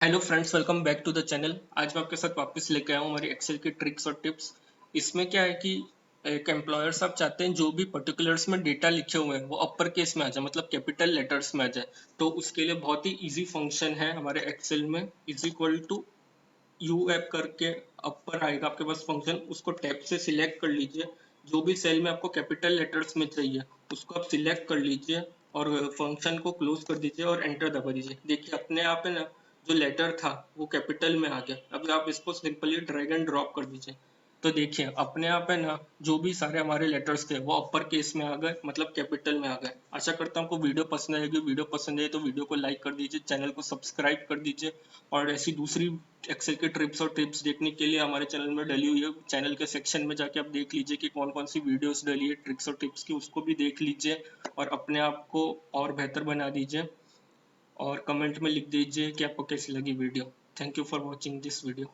Hello friends, welcome back to the channel. आज मैं आपके साथ वापस लेके आया हूँ हमारी एक्सेल की ट्रिक्स और टिप्स। इसमें क्या है कि एक एम्प्लॉयर साहब चाहते हैं जो भी पर्टिकुलर्स में डेटा लिखे हुए हैं वो अपर केस में आ जाए, मतलब कैपिटल लेटर्स में आ जाए। तो उसके लिए बहुत ही इजी फंक्शन है हमारे एक्सेल में, is equal to U P करके अपर आएगा आपके पास फंक्शन। उसको टैब से सिलेक्ट कर लीजिए। जो भी सेल में आपको कैपिटल लेटर्स में चाहिए उसको आप सिलेक्ट कर लीजिए और फंक्शन को क्लोज कर दीजिए और एंटर दबा दीजिए। देखिए अपने आप है ना, जो लेटर था वो कैपिटल में आ गया। अब आप इसको सिंपली ड्रैग एंड ड्रॉप कर दीजिए। तो देखिए अपने आप है ना, जो भी सारे हमारे लेटर्स थे वो अपर केस में आ गए, मतलब कैपिटल में आ गए। आशा करता हूँ आपको वीडियो पसंद आएगी। वीडियो पसंद आए तो वीडियो को लाइक कर दीजिए, चैनल को सब्सक्राइब कर दीजिए। और ऐसी दूसरी एक्सेल के ट्रिप्स और टिप्स देखने के लिए हमारे चैनल में डली हुई है। चैनल के सेक्शन में जाके आप देख लीजिए कि कौन कौन सी वीडियोस डली है ट्रिक्स और टिप्स की, उसको भी देख लीजिए और अपने आप को और बेहतर बना दीजिए। और कमेंट में लिख दीजिए कि आपको कैसी लगी video. Thank you for watching this video.